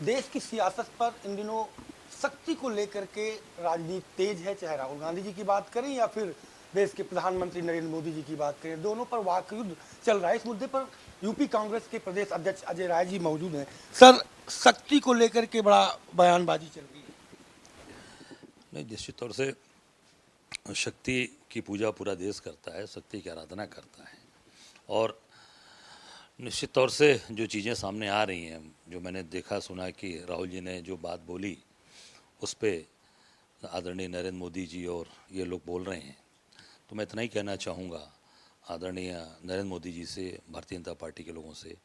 देश की सियासत पर इन दिनों शक्ति को लेकर के राजनीति तेज है, चाहे राहुल गांधी जी की बात करें या फिर देश के प्रधानमंत्री नरेंद्र मोदी जी की बात करें, दोनों पर वाक युद्ध चल रहा है। इस मुद्दे पर यूपी कांग्रेस के प्रदेश अध्यक्ष अजय राय जी मौजूद हैं। सर, शक्ति को लेकर के बड़ा बयानबाजी चल रही है। नहीं, निश्चित तौर से शक्ति की पूजा पूरा देश करता है, शक्ति की आराधना करता है। और निश्चित तौर से जो चीज़ें सामने आ रही हैं, जो मैंने देखा सुना कि राहुल जी ने जो बात बोली उस पर आदरणीय नरेंद्र मोदी जी और ये लोग बोल रहे हैं, तो मैं इतना ही कहना चाहूँगा आदरणीय नरेंद्र मोदी जी से, भारतीय जनता पार्टी के लोगों से,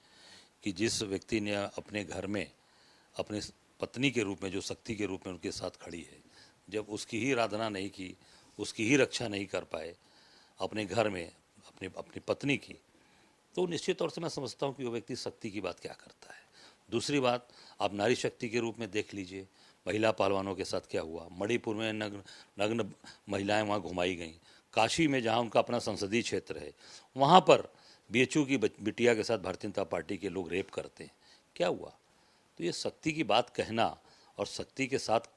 कि जिस व्यक्ति ने अपने घर में अपने पत्नी के रूप में, जो शक्ति के रूप में उनके साथ खड़ी है, जब उसकी ही आराधना नहीं की, उसकी ही रक्षा नहीं कर पाए अपने घर में अपनी पत्नी की, तो निश्चित तौर से मैं समझता हूँ कि वो व्यक्ति शक्ति की बात क्या करता है। दूसरी बात, आप नारी शक्ति के रूप में देख लीजिए, महिला पहलवानों के साथ क्या हुआ। मणिपुर में नग्न महिलाएं वहाँ घुमाई गईं। काशी में जहाँ उनका अपना संसदीय क्षेत्र है, वहाँ पर बीएचयू की बिटिया के साथ भारतीय जनता पार्टी के लोग रेप करते हैं। क्या हुआ? तो ये शक्ति की बात कहना और शक्ति के साथ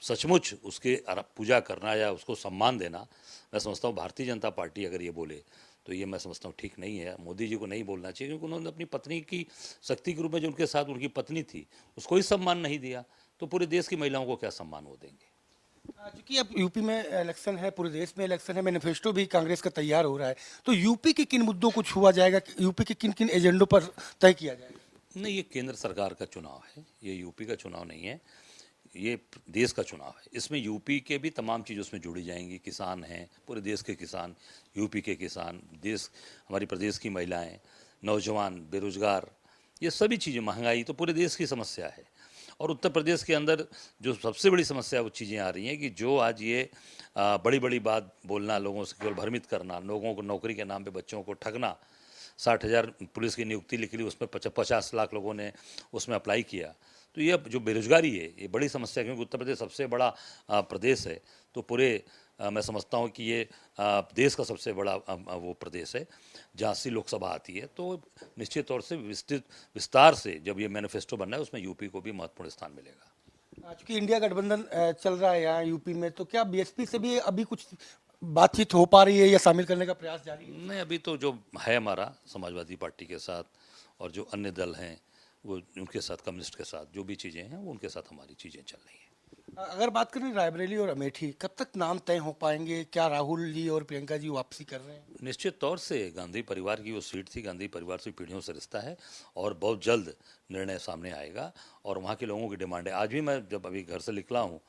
सचमुच उसके पूजा करना या उसको सम्मान देना, मैं समझता हूँ भारतीय जनता पार्टी अगर ये बोले तो ये मैं समझता हूँ ठीक नहीं है। मोदी जी को नहीं बोलना चाहिए, क्योंकि उन्होंने अपनी पत्नी की शक्ति के रूप में जो उनके साथ उनकी पत्नी थी उसको ही सम्मान नहीं दिया, तो पूरे देश की महिलाओं को क्या सम्मान वो देंगे। क्योंकि अब यूपी में इलेक्शन है, पूरे देश में इलेक्शन है, मैनिफेस्टो भी कांग्रेस का तैयार हो रहा है, तो यूपी के किन मुद्दों को छुआ जाएगा, यूपी के किन किन एजेंडों पर तय किया जाएगा? नहीं, ये केंद्र सरकार का चुनाव है, ये यूपी का चुनाव नहीं है, ये देश का चुनाव है। इसमें यूपी के भी तमाम चीज़ उसमें जुड़ी जाएंगी। किसान हैं, पूरे देश के किसान, यूपी के किसान, देश हमारी प्रदेश की महिलाएं, नौजवान, बेरोजगार, ये सभी चीज़ें, महंगाई, तो पूरे देश की समस्या है। और उत्तर प्रदेश के अंदर जो सबसे बड़ी समस्या वो चीज़ें आ रही हैं कि जो आज ये बड़ी बड़ी बात बोलना, लोगों से केवल भ्रमित करना, लोगों को नौकरी के नाम पे बच्चों को ठगना, 60,000 पुलिस की नियुक्ति लिखी, उसमें 50 लाख लोगों ने उसमें अप्लाई किया। तो ये जो बेरोजगारी है, ये बड़ी समस्या है, क्योंकि उत्तर प्रदेश सबसे बड़ा प्रदेश है। तो पूरे मैं समझता हूँ कि ये देश का सबसे बड़ा वो प्रदेश है जहाँ से लोकसभा आती है। तो निश्चित तौर से विस्तार से जब ये मैनिफेस्टो बनना है, उसमें यूपी को भी महत्वपूर्ण स्थान मिलेगा। चूंकि इंडिया गठबंधन चल रहा है यहाँ यूपी में, तो क्या बीएसपी से भी अभी कुछ बातचीत हो पा रही है या शामिल करने का प्रयास जारी है? नहीं, अभी तो जो है हमारा समाजवादी पार्टी के साथ और जो अन्य दल हैं वो उनके साथ, कम्युनिस्ट के साथ जो भी चीज़ें हैं वो उनके साथ हमारी चीज़ें चल रही हैं। अगर बात करें रायबरेली और अमेठी, कब तक नाम तय हो पाएंगे? क्या राहुल जी और प्रियंका जी वापसी कर रहे हैं? निश्चित तौर से गांधी परिवार की वो सीट थी, गांधी परिवार से पीढ़ियों से रिश्ता है और बहुत जल्द निर्णय सामने आएगा। और वहाँ के लोगों की डिमांड है। आज भी मैं जब अभी घर से निकला हूँ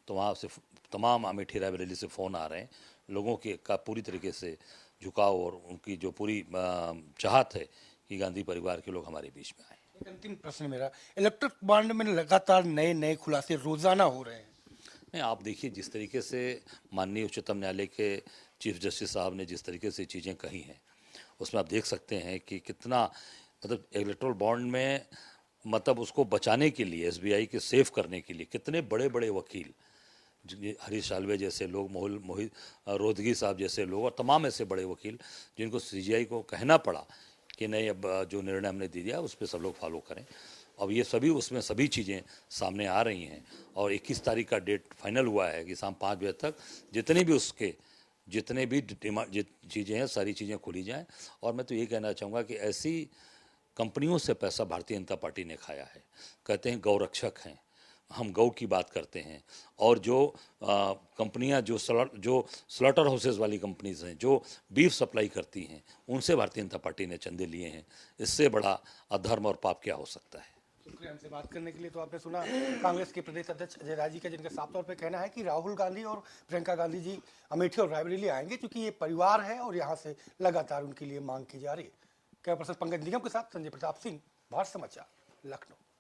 तो वहाँ से तमाम अमेठी रायबरेली से फ़ोन आ रहे हैं, लोगों के का पूरी तरीके से झुकाव और उनकी जो पूरी चाहत है कि गांधी परिवार के लोग हमारे बीच में आए। एक अंतिम प्रश्न मेरा, इलेक्ट्रिक बॉन्ड में लगातार नए नए खुलासे रोजाना हो रहे हैं। नहीं, आप देखिए जिस तरीके से माननीय उच्चतम न्यायालय के चीफ जस्टिस साहब ने जिस तरीके से चीज़ें कही हैं, उसमें आप देख सकते हैं कि कितना, मतलब इलेक्ट्रल बॉन्ड में, मतलब उसको बचाने के लिए, एसबीआई के सेव करने के लिए कितने बड़े बड़े वकील, हरीश साल्वे जैसे लोग, मोहित रोहतगी साहब जैसे लोग और तमाम ऐसे बड़े वकील, जिनको सीजीआई को कहना पड़ा कि नहीं, अब जो निर्णय हमने दे दिया उस पर सब लोग फॉलो करें। अब ये सभी, उसमें सभी चीज़ें सामने आ रही हैं और 21 तारीख का डेट फाइनल हुआ है कि शाम 5 बजे तक जितने भी चीज़ें हैं, सारी चीज़ें खुली जाएं। और मैं तो ये कहना चाहूँगा कि ऐसी कंपनियों से पैसा भारतीय जनता पार्टी ने खाया है। कहते हैं गौरक्षक हैं, हम गौ की बात करते हैं, और जो कंपनियां जो स्लॉटर हाउसेज वाली कंपनीज हैं जो बीफ सप्लाई करती हैं, उनसे भारतीय जनता पार्टी ने चंदे लिए हैं। इससे बड़ा अधर्म और पाप क्या हो सकता है। शुक्रिया हमसे बात करने के लिए। तो आपने सुना कांग्रेस के प्रदेश अध्यक्ष अजय राय जी का, जिनका साफ तौर पर कहना है कि राहुल गांधी और प्रियंका गांधी जी अमेठी और रायबरेली आएंगे, क्योंकि ये परिवार है और यहाँ से लगातार उनके लिए मांग की जा रही है। कैमरा पर्सन पंकज निगम के साथ संजय प्रताप सिंह, भारत समाचार, लखनऊ।